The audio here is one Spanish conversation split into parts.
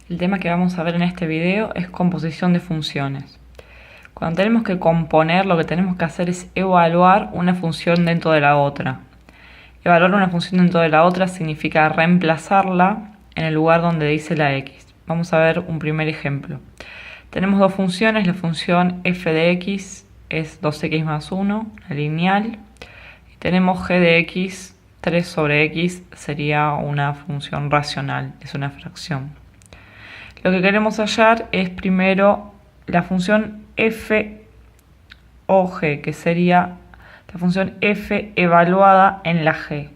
El tema que vamos a ver en este video es composición de funciones. Cuando tenemos que componer, lo que tenemos que hacer es evaluar una función dentro de la otra. Evaluar una función dentro de la otra significa reemplazarla en el lugar donde dice la x. Vamos a ver un primer ejemplo. Tenemos dos funciones, la función f de x es 2x más 1, la lineal. Y tenemos g de x, 3 sobre x, sería una función racional, es una fracción. Lo que queremos hallar es primero la función f o g, que sería la función f evaluada en la g.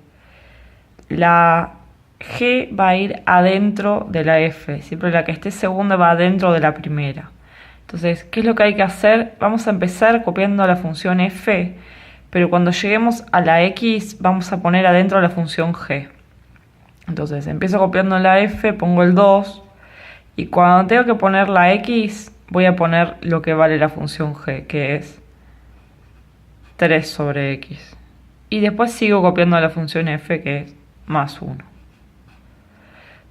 La g va a ir adentro de la f, siempre la que esté segunda va adentro de la primera. Entonces, ¿qué es lo que hay que hacer? Vamos a empezar copiando la función f, pero cuando lleguemos a la x vamos a poner adentro la función g. Entonces, empiezo copiando la f, pongo el 2, y cuando tengo que poner la x, voy a poner lo que vale la función g, que es 3 sobre x. Y después sigo copiando la función f, que es más 1.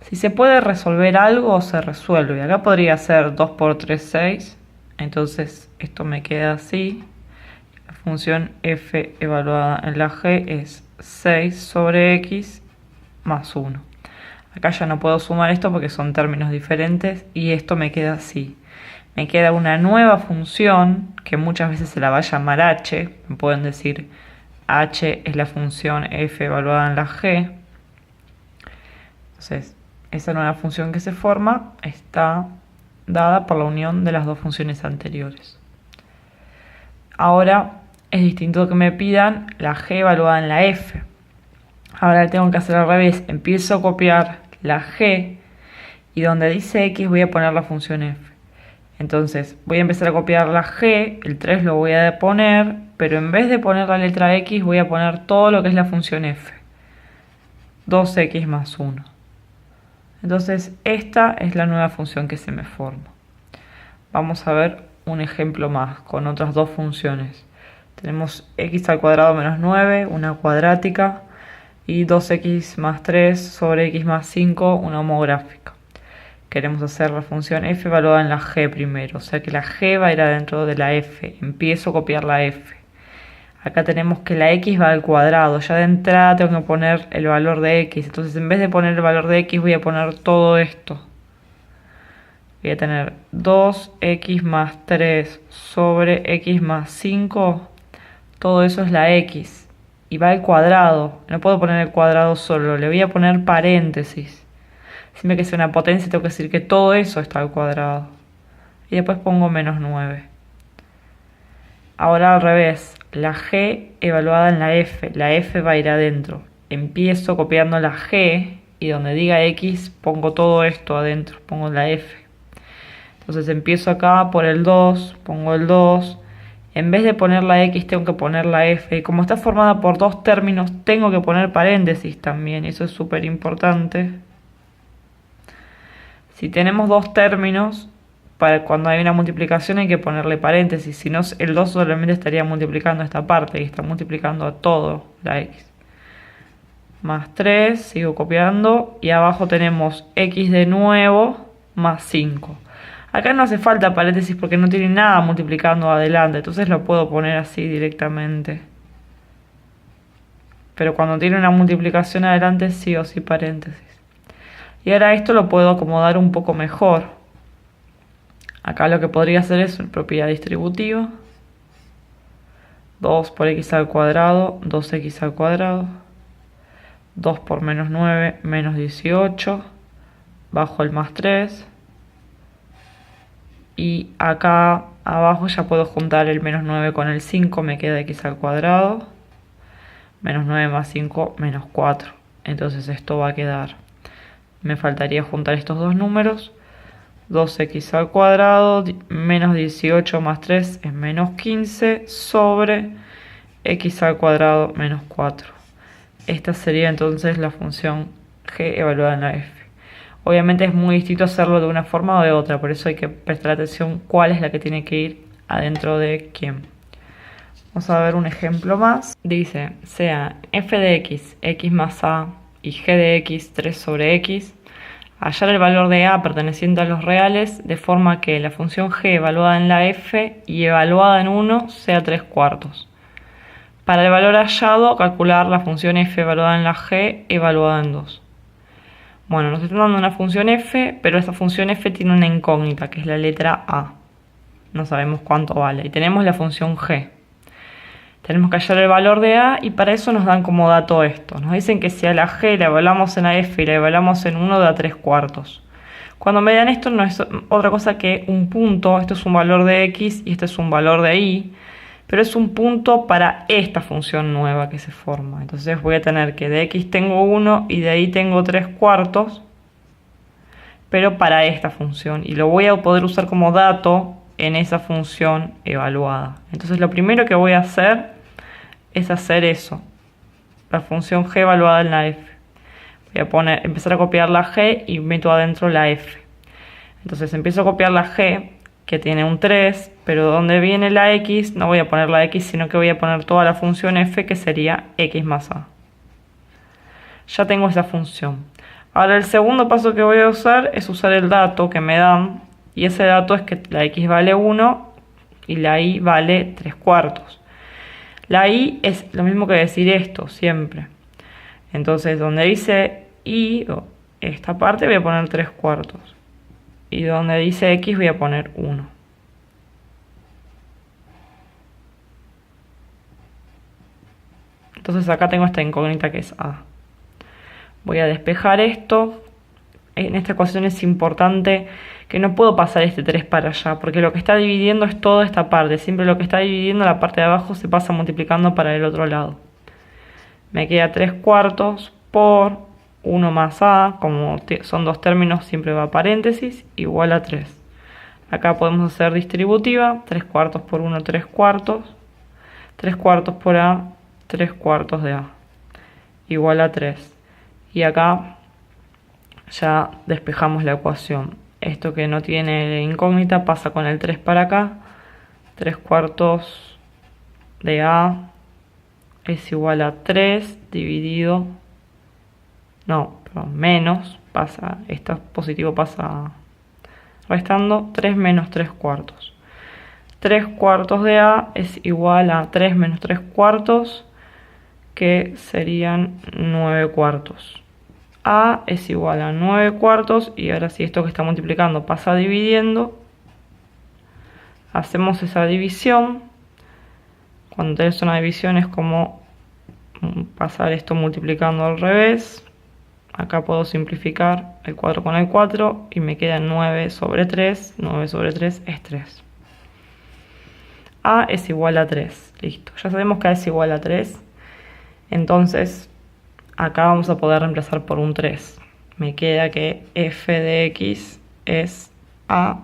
Si se puede resolver algo, se resuelve. Acá podría ser 2 por 3, 6. Entonces esto me queda así. La función f evaluada en la g es 6 sobre x más 1. Acá ya no puedo sumar esto porque son términos diferentes y esto me queda así. Me queda una nueva función que muchas veces se la va a llamar h. Me pueden decir h es la función f evaluada en la g. Entonces, esa nueva función que se forma está dada por la unión de las dos funciones anteriores. Ahora es distinto que me pidan la g evaluada en la f. Ahora tengo que hacer al revés. Empiezo a copiar la g y donde dice x voy a poner la función f. Entonces voy a empezar a copiar la g, el 3 lo voy a poner, pero en vez de poner la letra x voy a poner todo lo que es la función f. 2x más 1. Entonces esta es la nueva función que se me forma. Vamos a ver un ejemplo más con otras dos funciones. Tenemos x al cuadrado menos 9, una cuadrática, y 2x más 3 sobre x más 5, una homográfica. Queremos hacer la función f evaluada en la g primero, o sea que la g va a ir adentro de la f. Empiezo a copiar la f. Acá tenemos que la x va al cuadrado, ya de entrada tengo que poner el valor de x, entonces en vez de poner el valor de x voy a poner todo esto. Voy a tener 2x más 3 sobre x más 5, todo eso es la x. Y va al cuadrado, no puedo poner el cuadrado solo, le voy a poner paréntesis. Siempre que sea una potencia tengo que decir que todo eso está al cuadrado. Y después pongo menos 9. Ahora al revés, la g evaluada en la f va a ir adentro. Empiezo copiando la g y donde diga x pongo todo esto adentro, pongo la f. Entonces empiezo acá por el 2, pongo el 2. En vez de poner la x tengo que poner la f. Y como está formada por dos términos tengo que poner paréntesis también. Eso es súper importante. Si tenemos dos términos, para cuando hay una multiplicación hay que ponerle paréntesis. Si no, el 2 solamente estaría multiplicando esta parte y está multiplicando a todo la x. Más 3, sigo copiando. Y abajo tenemos x de nuevo más 5. Acá no hace falta paréntesis porque no tiene nada multiplicando adelante, entonces lo puedo poner así directamente. Pero cuando tiene una multiplicación adelante, sí o sí paréntesis. Y ahora esto lo puedo acomodar un poco mejor. Acá lo que podría hacer es propiedad distributiva. 2 por x al cuadrado, 2x al cuadrado. 2 por menos 9, menos 18. Bajo el más 3. Y acá abajo ya puedo juntar el menos 9 con el 5, me queda x al cuadrado. Menos 9 más 5, menos 4. Entonces esto va a quedar. Me faltaría juntar estos dos números. 2x al cuadrado menos 18 más 3 es menos 15 sobre x al cuadrado menos 4. Esta sería entonces la función g evaluada en la f. Obviamente es muy distinto hacerlo de una forma o de otra, por eso hay que prestar atención cuál es la que tiene que ir adentro de quién. Vamos a ver un ejemplo más. Dice, sea f de x, x más a, y g de x, 3 sobre x. hallar el valor de A perteneciente a los reales, de forma que la función g evaluada en la f y evaluada en 1 sea 3/4. Para el valor hallado, calcular la función f evaluada en la g evaluada en 2. Bueno, nos están dando una función f, pero esta función f tiene una incógnita, que es la letra A. No sabemos cuánto vale. Y tenemos la función g. Tenemos que hallar el valor de A y para eso nos dan como dato esto. Nos dicen que si a la g la evaluamos en la f y la evaluamos en 1 da 3/4. Cuando me dan esto no es otra cosa que un punto. Esto es un valor de x y este es un valor de y. Pero es un punto para esta función nueva que se forma. Entonces voy a tener que de x tengo 1 y de y tengo 3/4. Pero para esta función. Y lo voy a poder usar como dato en esa función evaluada. Entonces lo primero que voy a hacer es hacer eso, la función g evaluada en la f. Voy a empezar a copiar la g y meto adentro la f. Entonces empiezo a copiar la g, que tiene un 3, pero donde viene la x no voy a poner la x, sino que voy a poner toda la función f, que sería x más a. Ya tengo esa función. Ahora el segundo paso que voy a usar es usar el dato que me dan. Y ese dato es que la x vale 1 y la y vale 3/4. La y es lo mismo que decir esto, siempre. Entonces, donde dice y, esta parte voy a poner 3/4. Y donde dice x voy a poner 1. Entonces acá tengo esta incógnita que es a. Voy a despejar esto. En esta ecuación es importante que no puedo pasar este 3 para allá, porque lo que está dividiendo es toda esta parte. Siempre lo que está dividiendo la parte de abajo se pasa multiplicando para el otro lado. Me queda 3/4 por 1 más a, como son dos términos, siempre va a paréntesis, igual a 3. Acá podemos hacer distributiva, 3/4 por 1, 3/4. 3/4 por a, 3/4 de a, igual a 3. Y acá ya despejamos la ecuación. Esto que no tiene incógnita pasa con el 3 para acá. 3/4 de a es igual a 3 dividido... No, perdón, menos. Pasa, esto positivo pasa restando. 3 menos 3/4. 3/4 de a es igual a 3 menos 3/4, que serían 9/4. A es igual a 9/4 y ahora si esto que está multiplicando pasa dividiendo, hacemos esa división. Cuando tenés una división es como pasar esto multiplicando al revés. Acá puedo simplificar el 4 con el 4 y me queda 9 sobre 3. 9 sobre 3 es 3. A es igual a 3. Listo. Ya sabemos que A es igual a 3. Entonces acá vamos a poder reemplazar por un 3. Me queda que f de x es a,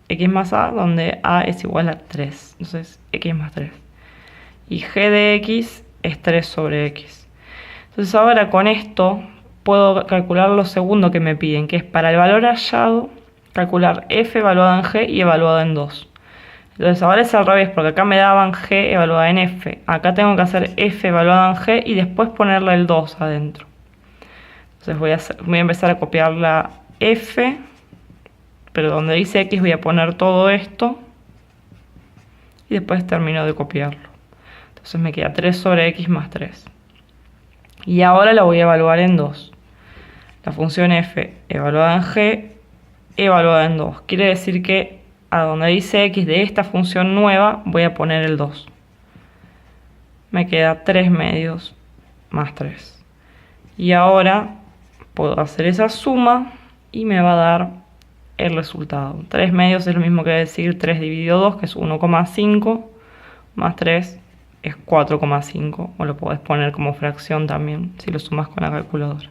x más a, donde a es igual a 3. Entonces x más 3. Y g de x es 3 sobre x. Entonces ahora con esto puedo calcular lo segundo que me piden, que es para el valor hallado, calcular f evaluada en g y evaluada en 2. Entonces ahora es al revés, porque acá me daban g evaluada en f. Acá tengo que hacer f evaluada en g y después ponerle el 2 adentro. Entonces voy a empezar a copiar la f, pero donde dice x voy a poner todo esto y después termino de copiarlo. Entonces me queda 3 sobre x más 3. Y ahora la voy a evaluar en 2. La función f evaluada en g, evaluada en 2. Quiere decir que a donde dice x de esta función nueva voy a poner el 2. Me queda 3 medios más 3. Y ahora puedo hacer esa suma y me va a dar el resultado. 3 medios es lo mismo que decir 3 dividido 2, que es 1,5, más 3 es 4,5, o lo podés poner como fracción también, si lo sumas con la calculadora.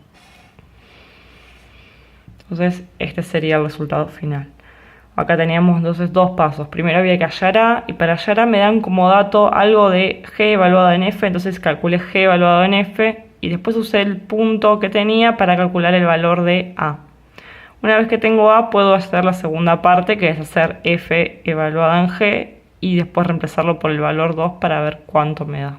Entonces, este sería el resultado final. Acá teníamos entonces dos pasos. Primero había que hallar A, y para hallar A me dan como dato algo de G evaluado en F, entonces calculé G evaluado en F, y después usé el punto que tenía para calcular el valor de A. Una vez que tengo A, puedo hacer la segunda parte, que es hacer F evaluada en G, y después reemplazarlo por el valor 2 para ver cuánto me da.